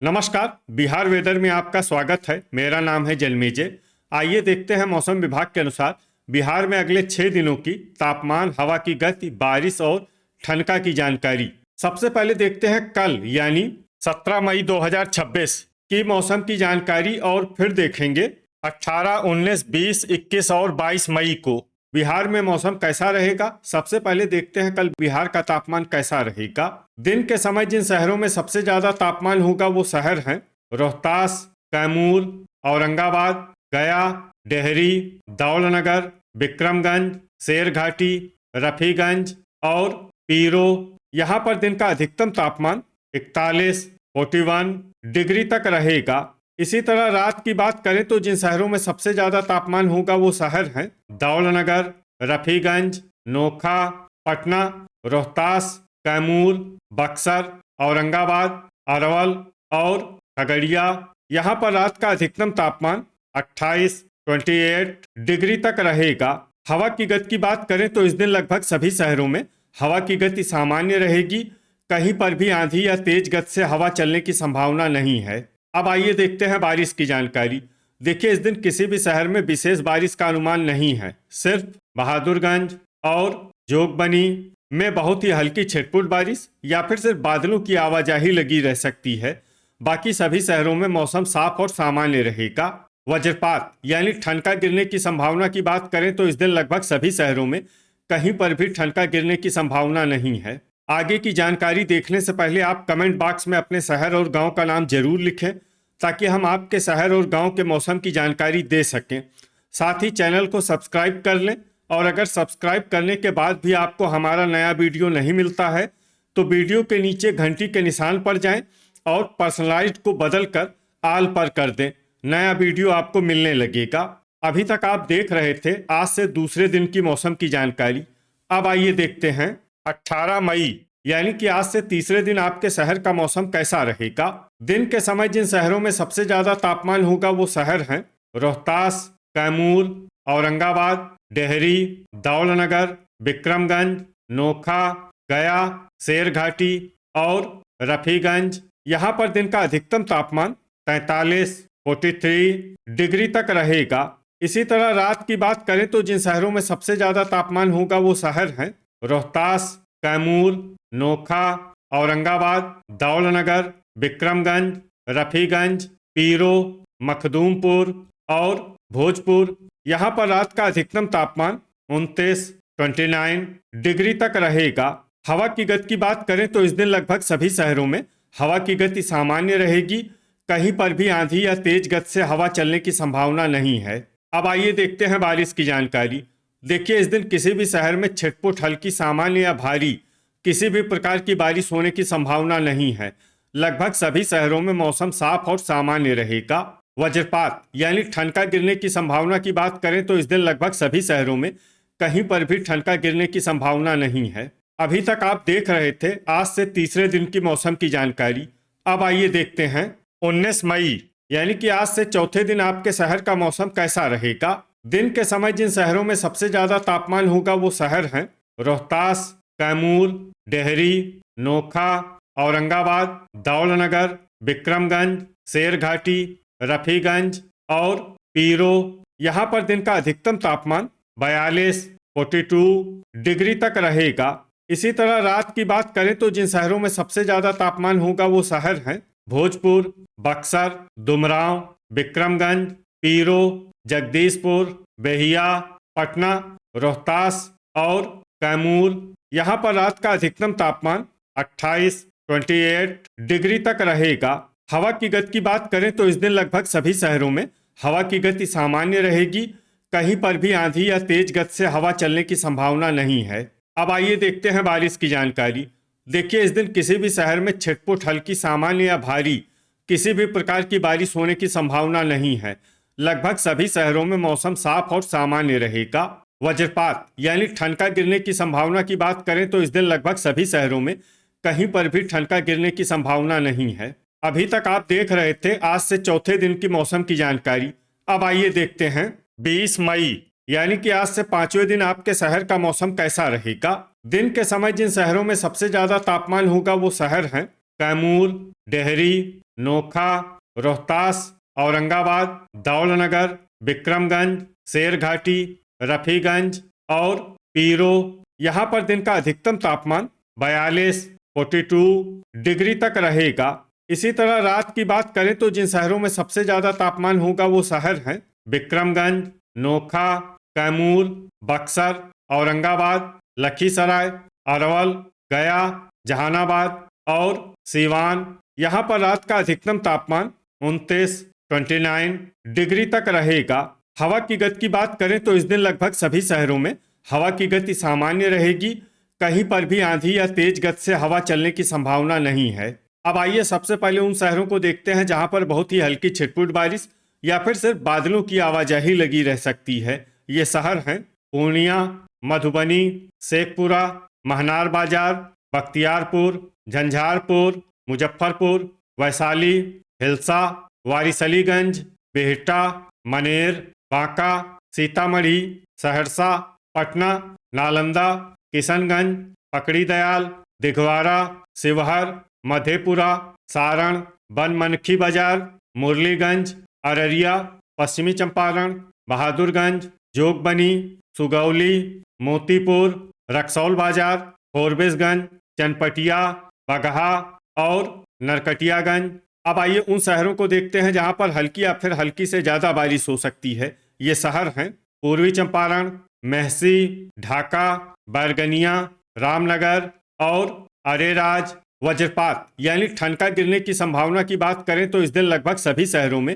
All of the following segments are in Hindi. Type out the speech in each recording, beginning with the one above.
नमस्कार। बिहार वेदर में आपका स्वागत है। मेरा नाम है जन्मेजय। आइए देखते हैं मौसम विभाग के अनुसार बिहार में अगले 6 दिनों की तापमान, हवा की गति, बारिश और ठनका की जानकारी। सबसे पहले देखते हैं कल यानी 17 मई 2026 की मौसम की जानकारी और फिर देखेंगे 18, 19, 20, 21 और 22 मई को बिहार में मौसम कैसा रहेगा। सबसे पहले देखते हैं कल बिहार का तापमान कैसा रहेगा। दिन के समय जिन शहरों में सबसे ज्यादा तापमान होगा वो शहर हैं रोहतास, कैमूर, औरंगाबाद, गया, डेहरी, दौलनगर, विक्रमगंज, शेरघाटी, रफीगंज और पीरो। यहाँ पर दिन का अधिकतम तापमान 41, 41 डिग्री तक रहेगा। इसी तरह रात की बात करें तो जिन शहरों में सबसे ज्यादा तापमान होगा वो शहर हैं दौलनगर, रफीगंज, नोखा, पटना, रोहतास, कैमूर, बक्सर, औरंगाबाद, अरवल और खगड़िया। यहाँ पर रात का अधिकतम तापमान 28, 28 डिग्री तक रहेगा। हवा की गति की बात करें तो इस दिन लगभग सभी शहरों में हवा की गति सामान्य रहेगी। कहीं पर भी आंधी या तेज गति से हवा चलने की संभावना नहीं है। अब आइए देखते हैं बारिश की जानकारी। देखिए, इस दिन किसी भी शहर में विशेष बारिश का अनुमान नहीं है। सिर्फ बहादुरगंज और जोगबनी में बहुत ही हल्की छिटपुट बारिश या फिर सिर्फ बादलों की आवाजाही लगी रह सकती है। बाकी सभी शहरों में मौसम साफ और सामान्य रहेगा। वज्रपात यानी ठनका गिरने की संभावना की बात करें तो इस दिन लगभग सभी शहरों में कहीं पर भी ठनका गिरने की संभावना नहीं है। आगे की जानकारी देखने से पहले आप कमेंट बॉक्स में अपने शहर और गांव का नाम जरूर लिखें ताकि हम आपके शहर और गांव के मौसम की जानकारी दे सकें। साथ ही चैनल को सब्सक्राइब कर लें और अगर सब्सक्राइब करने के बाद भी आपको हमारा नया वीडियो नहीं मिलता है तो वीडियो के नीचे घंटी के निशान पर जाएं और पर्सनलाइज्ड को बदल कर आल पर कर दें। नया वीडियो आपको मिलने लगेगा। अभी तक आप देख रहे थे आज से दूसरे दिन की मौसम की जानकारी। अब आइए देखते हैं 18 मई यानी कि आज से तीसरे दिन आपके शहर का मौसम कैसा रहेगा। दिन के समय जिन शहरों में सबसे ज्यादा तापमान होगा वो शहर हैं रोहतास, कैमूर, औरंगाबाद, डेहरी, दौलनगर, विक्रमगंज, नोखा, गया, शेरघाटी और रफीगंज। यहाँ पर दिन का अधिकतम तापमान 43, 43 डिग्री तक रहेगा। इसी तरह रात की बात करें तो जिन शहरों में सबसे ज्यादा तापमान होगा वो शहर हैं रोहतास, कैमूर, नोखा, औरंगाबाद, दौलनगर, विक्रमगंज, रफीगंज, पीरो, मखदूमपुर और भोजपुर। यहाँ पर रात का अधिकतम तापमान 29, 29 डिग्री तक रहेगा। हवा की गति की बात करें तो इस दिन लगभग सभी शहरों में हवा की गति सामान्य रहेगी। कहीं पर भी आंधी या तेज गति से हवा चलने की संभावना नहीं है। अब आइए देखते हैं बारिश की जानकारी। देखिए, इस दिन किसी भी शहर में छिटपुट, हल्की, सामान्य या भारी किसी भी प्रकार की बारिश होने की संभावना नहीं है। लगभग सभी शहरों में मौसम साफ और सामान्य रहेगा। वज्रपात यानी ठनका गिरने की संभावना की बात करें तो इस दिन लगभग सभी शहरों में कहीं पर भी ठनका गिरने की संभावना नहीं है। अभी तक आप देख रहे थे आज से तीसरे दिन की मौसम की जानकारी। अब आइए देखते हैं 19 मई यानी कि आज से चौथे दिन आपके शहर का मौसम कैसा रहेगा। दिन के समय जिन शहरों में सबसे ज्यादा तापमान होगा वो शहर हैं रोहतास, कैमूर, डेहरी, नोखा, औरंगाबाद, दौलनगर, विक्रमगंज, शेरघाटी, रफीगंज और पीरो। यहाँ पर दिन का अधिकतम तापमान 42, 42 डिग्री तक रहेगा। इसी तरह रात की बात करें तो जिन शहरों में सबसे ज्यादा तापमान होगा वो शहर हैं भोजपुर, बक्सर, दुमराव, विक्रमगंज, पीरो, जगदीशपुर, बेहिया, पटना, रोहतास और कैमूर। यहाँ पर रात का अधिकतम तापमान 28, 28 डिग्री तक रहेगा। हवा की गति की बात करें तो इस दिन लगभग सभी शहरों में हवा की गति सामान्य रहेगी। कहीं पर भी आंधी या तेज गति से हवा चलने की संभावना नहीं है। अब आइए देखते हैं बारिश की जानकारी। देखिए, इस दिन किसी भी शहर में छिटपुट, हल्की, सामान्य या भारी किसी भी प्रकार की बारिश होने की संभावना नहीं है। लगभग सभी शहरों में मौसम साफ और सामान्य रहेगा। वज्रपात यानी ठनका गिरने की संभावना की बात करें तो इस दिन लगभग सभी शहरों में कहीं पर भी ठनका गिरने की संभावना नहीं है। अभी तक आप देख रहे थे आज से चौथे दिन की मौसम की जानकारी। अब आइए देखते हैं 20 मई यानी कि आज से पांचवें दिन आपके शहर का मौसम कैसा रहेगा। दिन के समय जिन शहरों में सबसे ज्यादा तापमान होगा वो शहर हैं कैमूर, डेहरी, नोखा, रोहतास, औरंगाबाद, दौलनगर, विक्रमगंज, शेरघाटी, रफीगंज और पीरो। यहाँ पर दिन का अधिकतम तापमान 42 डिग्री तक रहेगा। इसी तरह रात की बात करें तो जिन शहरों में सबसे ज्यादा तापमान होगा वो शहर हैं विक्रमगंज, नोखा, कैमूर, बक्सर, औरंगाबाद, लखीसराय, अरवल, गया, जहानाबाद और सीवान। यहाँ पर रात का अधिकतम तापमान 29 डिग्री तक रहेगा। हवा की गति की बात करें तो इस दिन लगभग सभी शहरों में हवा की गति सामान्य रहेगी। कहीं पर भी आंधी या तेज गति से हवा चलने की संभावना नहीं है। अब आइए सबसे पहले उन शहरों को देखते हैं जहां पर बहुत ही हल्की छिटपुट बारिश या फिर सिर्फ बादलों की आवाजाही लगी रह सकती है। ये शहर हैं पूर्णिया, मधुबनी, शेखपुरा, महनार बाजार, बख्तियारपुर, झंझारपुर, मुजफ्फरपुर, वैशाली, हिलसा, वारिसलीगंज, बिहटा, मनेर, बांका, सीतामढ़ी, सहरसा, पटना, नालंदा, किशनगंज, पकड़ीदयाल, दिघवारा, शिवहर, मधेपुरा, सारण, बनमनखी बाजार, मुरलीगंज, अररिया, पश्चिमी चंपारण, बहादुरगंज, जोगबनी, सुगौली, मोतीपुर, रक्सौल बाजार, फोरबिसगंज, चनपटिया, बगहा और नरकटियागंज। अब आइए उन शहरों को देखते हैं जहां पर हल्की या फिर हल्की से ज्यादा बारिश हो सकती है। ये शहर हैं पूर्वी चंपारण, मेहसी, ढाका, बैरगनिया, रामनगर और अरेराज। वज्रपात यानी ठनका गिरने की संभावना की बात करें तो इस दिन लगभग सभी शहरों में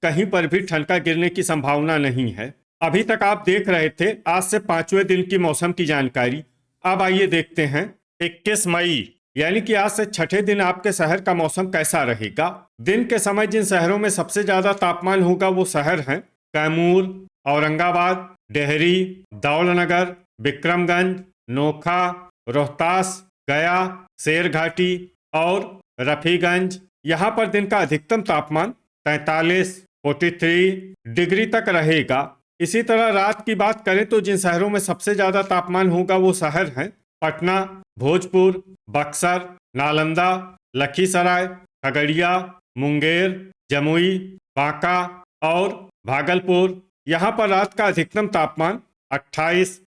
कहीं पर भी ठनका गिरने की संभावना नहीं है। अभी तक आप देख रहे थे आज से 5वें दिन की मौसम की जानकारी। अब आइए देखते हैं 21 मई यानी कि आज से छठे दिन आपके शहर का मौसम कैसा रहेगा। दिन के समय जिन शहरों में सबसे ज्यादा तापमान होगा वो शहर हैं कैमूर, औरंगाबाद, डेहरी, दौलनगर, विक्रमगंज, नोखा, रोहतास, गया, शेरघाटी और रफीगंज। यहाँ पर दिन का अधिकतम तापमान 43 डिग्री तक रहेगा। इसी तरह रात की बात करें तो जिन शहरों में सबसे ज्यादा तापमान होगा वो शहर हैं पटना, भोजपुर, बक्सर, नालंदा, लखीसराय, खगड़िया, मुंगेर, जमुई, बांका और भागलपुर। यहाँ पर रात का अधिकतम तापमान 28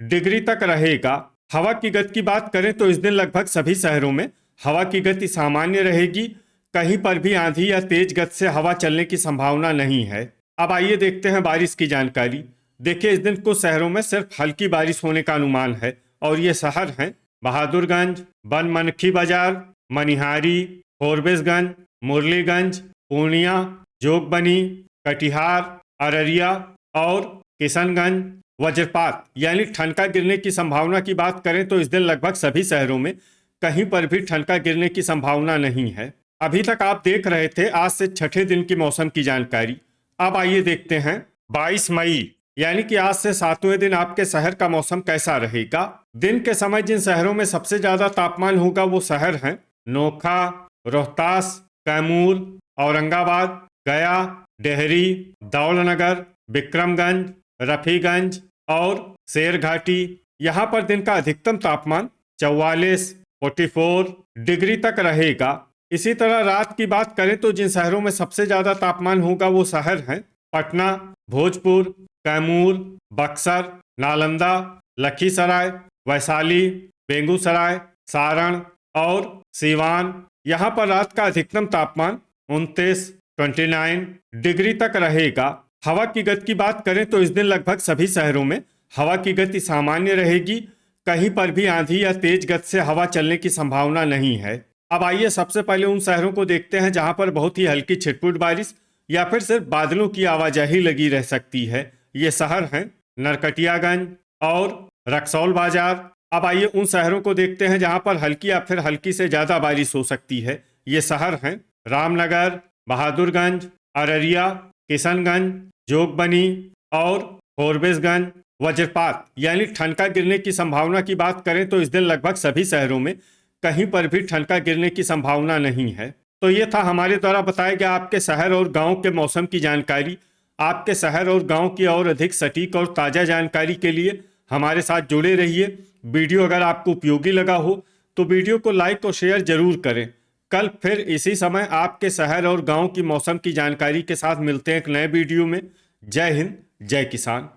डिग्री तक रहेगा। हवा की गति की बात करें तो इस दिन लगभग सभी शहरों में हवा की गति सामान्य रहेगी। कहीं पर भी आंधी या तेज गति से हवा चलने की संभावना नहीं है। अब आइए देखते हैं बारिश की जानकारी। देखिए इस दिन कुछ शहरों में सिर्फ हल्की बारिश होने का अनुमान है और ये शहर हैं बहादुरगंज, बनमनखी बाजार, मनिहारी, फोरबिसगंज, मुरलीगंज, पूर्णिया, जोगबनी, कटिहार, अररिया और किशनगंज। वज्रपात यानी ठनका गिरने की संभावना की बात करें तो इस दिन लगभग सभी शहरों में कहीं पर भी ठनका गिरने की संभावना नहीं है। अभी तक आप देख रहे थे आज से छठे दिन की मौसम की जानकारी। अब आइए देखते हैं 22 मई यानी कि आज से 7वें दिन आपके शहर का मौसम कैसा रहेगा। दिन के समय जिन शहरों में सबसे ज्यादा तापमान होगा वो शहर हैं नोखा, रोहतास, कैमूर, औरंगाबाद, गया, डेहरी, दौलनगर, विक्रमगंज, रफीगंज और शेरघाटी। यहाँ पर दिन का अधिकतम तापमान 44 डिग्री तक रहेगा। इसी तरह रात की बात करें तो जिन शहरों में सबसे ज्यादा तापमान होगा वो शहर हैं पटना, भोजपुर, कैमूर, बक्सर, नालंदा, लखीसराय, वैशाली, बेगूसराय, सारण और सीवान। यहाँ पर रात का अधिकतम तापमान 29 डिग्री तक रहेगा। हवा की गति की बात करें तो इस दिन लगभग सभी शहरों में हवा की गति सामान्य रहेगी। कहीं पर भी आंधी या तेज गति से हवा चलने की संभावना नहीं है। अब आइए सबसे पहले उन शहरों को देखते हैं जहां पर बहुत ही हल्की छिटपुट बारिश या फिर सिर्फ बादलों की आवाजाही लगी रह सकती है। ये शहर हैं नरकटियागंज और रक्सौल बाजार। अब आइए उन शहरों को देखते हैं जहां पर हल्की या फिर हल्की से ज्यादा बारिश हो सकती है। ये शहर हैं रामनगर, बहादुरगंज, अररिया, किशनगंज, जोगबनी और फोरबिसगंज। वज्रपात यानी ठनका गिरने की संभावना की बात करें तो इस दिन लगभग सभी शहरों में कहीं पर भी ठनका गिरने की संभावना नहीं है। तो ये था हमारे द्वारा बताया गया आपके शहर और गांव के मौसम की जानकारी। आपके शहर और गांव की और अधिक सटीक और ताज़ा जानकारी के लिए हमारे साथ जुड़े रहिए। वीडियो अगर आपको उपयोगी लगा हो तो वीडियो को लाइक और शेयर जरूर करें। कल फिर इसी समय आपके शहर और गांव की मौसम की जानकारी के साथ मिलते हैं एक नए वीडियो में। जय हिंद, जय किसान।